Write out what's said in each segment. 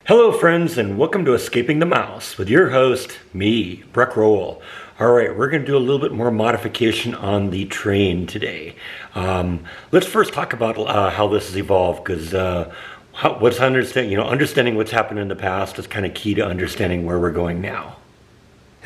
Hello friends, and welcome to Escaping the Mouse with your host, me, Breck Rowell. Alright, we're going to do a little bit more modification on the train today. Let's first talk about how this has evolved, because understanding what's happened in the past is kind of key to understanding where we're going now.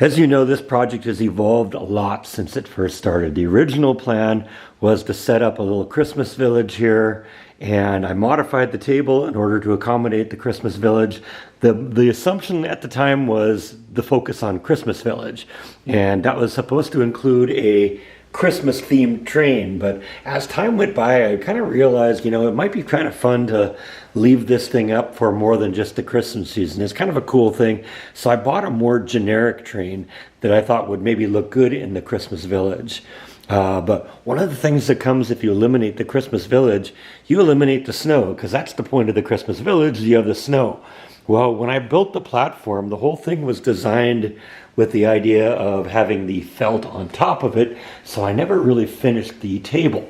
As you know, this project has evolved a lot since it first started. The original plan was to set up a little Christmas village here, and I modified the table in order to accommodate the Christmas village. The assumption at the time was the focus on Christmas village, and that was supposed to include a Christmas themed train. But as time went by, I kind of realized, it might be kind of fun to leave this thing up for more than just the Christmas season. It's kind of a cool thing. So I bought a more generic train that I thought would maybe look good in the Christmas village. But one of the things that comes if you eliminate the Christmas village, you eliminate the snow, because that's the point of the Christmas village. You have the snow. Well, when I built the platform, the whole thing was designed with the idea of having the felt on top of it, so I never really finished the table.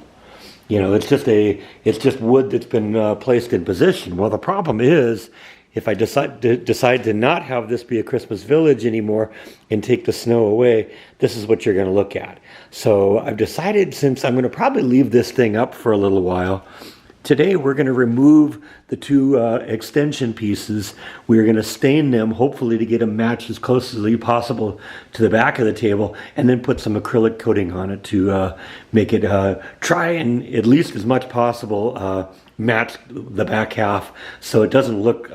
It's just wood that's been placed in position. Well, the problem is, if I decide to not have this be a Christmas village anymore and take the snow away, this is what you're going to look at. So I've decided, since I'm going to probably leave this thing up for a little while, today we're going to remove the two extension pieces. We're going to stain them, hopefully to get them matched as close as possible to the back of the table, and then put some acrylic coating on it to make it try and, at least as much possible, match the back half, so it doesn't look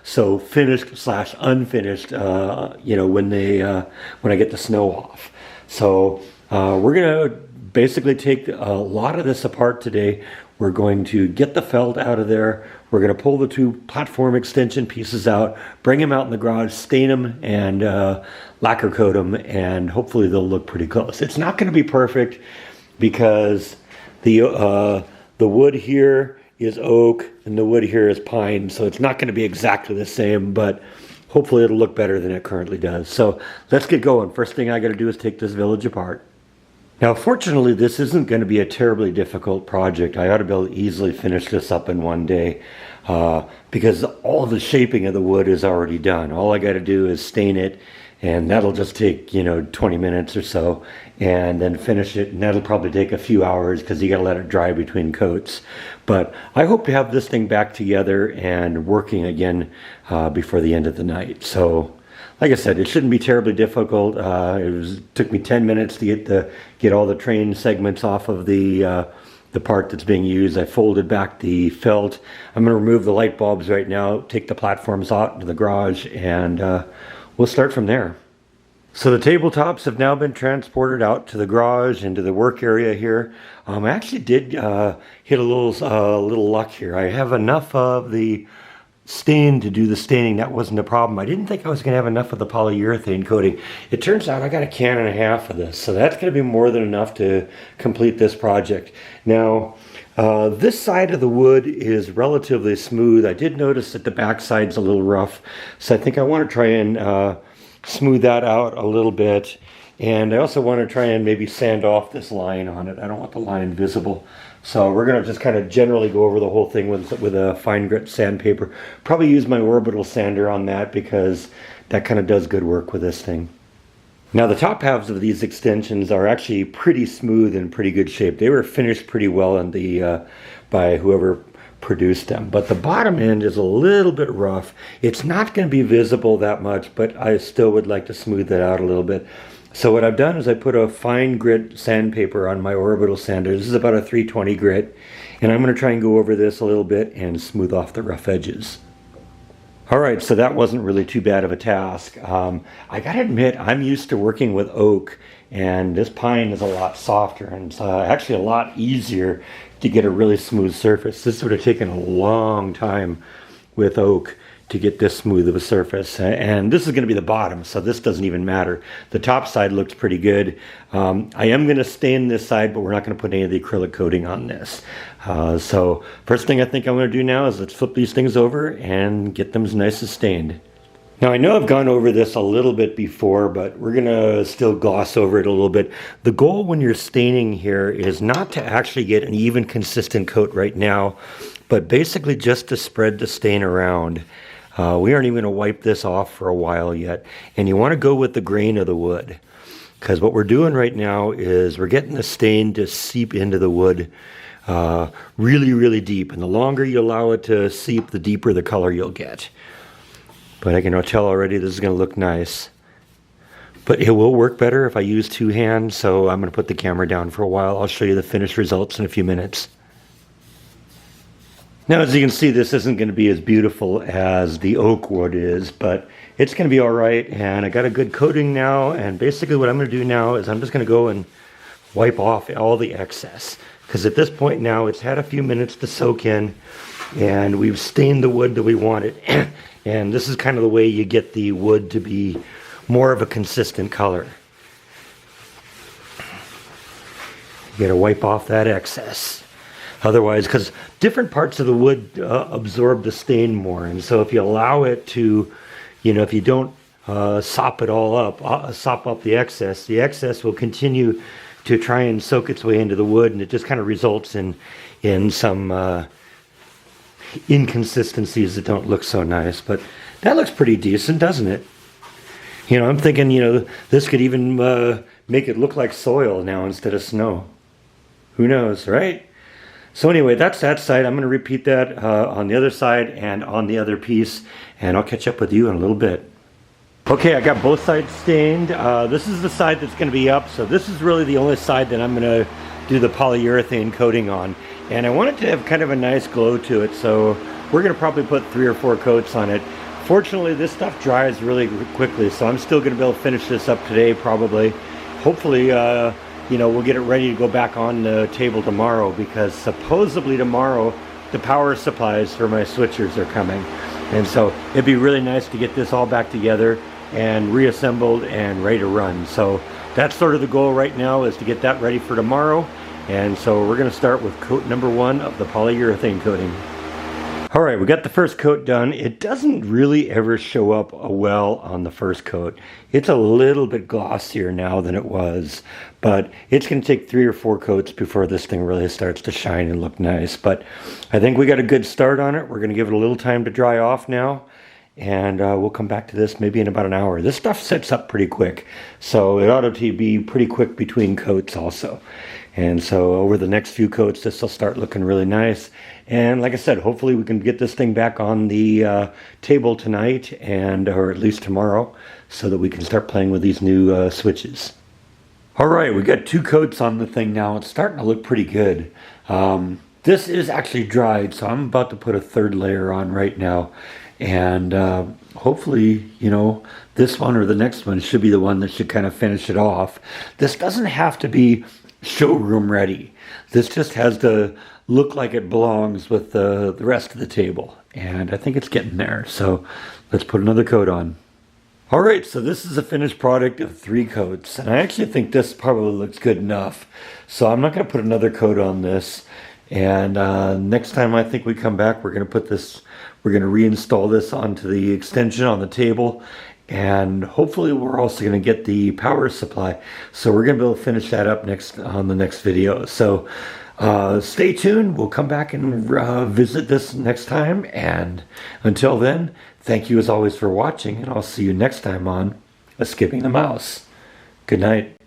so finished/unfinished when I get the snow off. So we're going to basically take a lot of this apart today. We're going to get the felt out of there. We're going to pull the two platform extension pieces out, bring them out in the garage, stain them, and lacquer coat them, and hopefully they'll look pretty close. It's not going to be perfect because the wood here is oak and the wood here is pine, so it's not going to be exactly the same, but hopefully it'll look better than it currently does. So let's get going. First thing I got to do is take this village apart. Now, fortunately, this isn't going to be a terribly difficult project. I ought to be able to easily finish this up in one day because all the shaping of the wood is already done. All I got to do is stain it, and that'll just take 20 minutes or so, and then finish it, and that'll probably take a few hours because you got to let it dry between coats. But I hope to have this thing back together and working again before the end of the night. So like I said, it shouldn't be terribly difficult. It took me 10 minutes to get all the train segments off of the part that's being used. I folded back the felt. I'm going to remove the light bulbs right now, take the platforms out into the garage, and we'll start from there. So the tabletops have now been transported out to the garage, into the work area here. I actually did hit a little luck here. I have enough of the stain to do the staining. That wasn't a problem. I didn't think I was going to have enough of the polyurethane coating. It turns out I got a can and a half of this, so that's going to be more than enough to complete this project. Now, this side of the wood is relatively smooth. I did notice that the back side's a little rough, so I think I want to try and smooth that out a little bit. And I also want to try and maybe sand off this line on it. I don't want the line visible. So we're going to just kind of generally go over the whole thing with a fine grit sandpaper. Probably use my orbital sander on that because that kind of does good work with this thing. Now the top halves of these extensions are actually pretty smooth and pretty good shape. They were finished pretty well in by whoever produced them. But the bottom end is a little bit rough. It's not going to be visible that much, but I still would like to smooth it out a little bit. So what I've done is I put a fine grit sandpaper on my orbital sander. This is about a 320 grit, and I'm going to try and go over this a little bit and smooth off the rough edges. Alright, so that wasn't really too bad of a task. I gotta admit, I'm used to working with oak, and this pine is a lot softer, and it's actually a lot easier to get a really smooth surface. This would have taken a long time with oak to get this smooth of a surface, and this is going to be the bottom, so this doesn't even matter. The top side looks pretty good. I am going to stain this side, but we're not going to put any of the acrylic coating on this. So first thing I think I'm going to do now is let's flip these things over and get them as nice as stained. Now I know I've gone over this a little bit before, but we're going to still gloss over it a little bit. The goal when you're staining here is not to actually get an even consistent coat right now, but basically just to spread the stain around. We aren't even going to wipe this off for a while yet. And you want to go with the grain of the wood, because what we're doing right now is we're getting the stain to seep into the wood really, really deep. And the longer you allow it to seep, the deeper the color you'll get. But I can tell already this is going to look nice. But it will work better if I use two hands, so I'm going to put the camera down for a while. I'll show you the finished results in a few minutes. Now, as you can see, this isn't going to be as beautiful as the oak wood is, but it's going to be all right. And I got a good coating now, and basically what I'm going to do now is I'm just going to go and wipe off all the excess. Because at this point now, it's had a few minutes to soak in, and we've stained the wood that we wanted. And this is kind of the way you get the wood to be more of a consistent color. You gotta wipe off that excess. Otherwise, because different parts of the wood absorb the stain more. And so if you allow it to, if you don't sop it all up, sop up the excess will continue to try and soak its way into the wood, and it just kind of results in some inconsistencies that don't look so nice. But that looks pretty decent, doesn't it? I'm thinking, this could even make it look like soil now instead of snow. Who knows, right? So anyway, that's that side. I'm going to repeat that on the other side and on the other piece, and I'll catch up with you in a little bit. Okay, I got both sides stained. This is the side that's going to be up, so this is really the only side that I'm going to do the polyurethane coating on. And I want it to have kind of a nice glow to it, so we're going to probably put 3 or 4 coats on it. Fortunately, this stuff dries really quickly, so I'm still going to be able to finish this up today probably. Hopefully, we'll get it ready to go back on the table tomorrow, because supposedly tomorrow the power supplies for my switchers are coming. And so it'd be really nice to get this all back together and reassembled and ready to run. So that's sort of the goal right now, is to get that ready for tomorrow. And so we're going to start with coat number 1 of the polyurethane coating. All right, we got the first coat done. It doesn't really ever show up well on the first coat. It's a little bit glossier now than it was, but it's going to take 3 or 4 coats before this thing really starts to shine and look nice. But I think we got a good start on it. We're going to give it a little time to dry off now, and we'll come back to this maybe in about an hour. This stuff sets up pretty quick, so it ought to be pretty quick between coats also. And so over the next few coats, this will start looking really nice. And like I said, hopefully we can get this thing back on the table tonight, or at least tomorrow, so that we can start playing with these new switches. All right, we got 2 coats on the thing now. It's starting to look pretty good. This is actually dried, so I'm about to put a 3rd layer on right now. And hopefully, this one or the next one should be the one that should kind of finish it off. This doesn't have to be showroom ready. This just has to look like it belongs with the rest of the table, and I think it's getting there. So let's put another coat on. All right, so this is a finished product of 3 coats, and I actually think this probably looks good enough, so I'm not going to put another coat on this. And next time I think we come back, we're going to reinstall this onto the extension on the table. And hopefully we're also going to get the power supply. So we're going to be able to finish that up next on the next video. So stay tuned. We'll come back and visit this next time. And until then, thank you as always for watching. And I'll see you next time on Skipping the Mouse. Good night.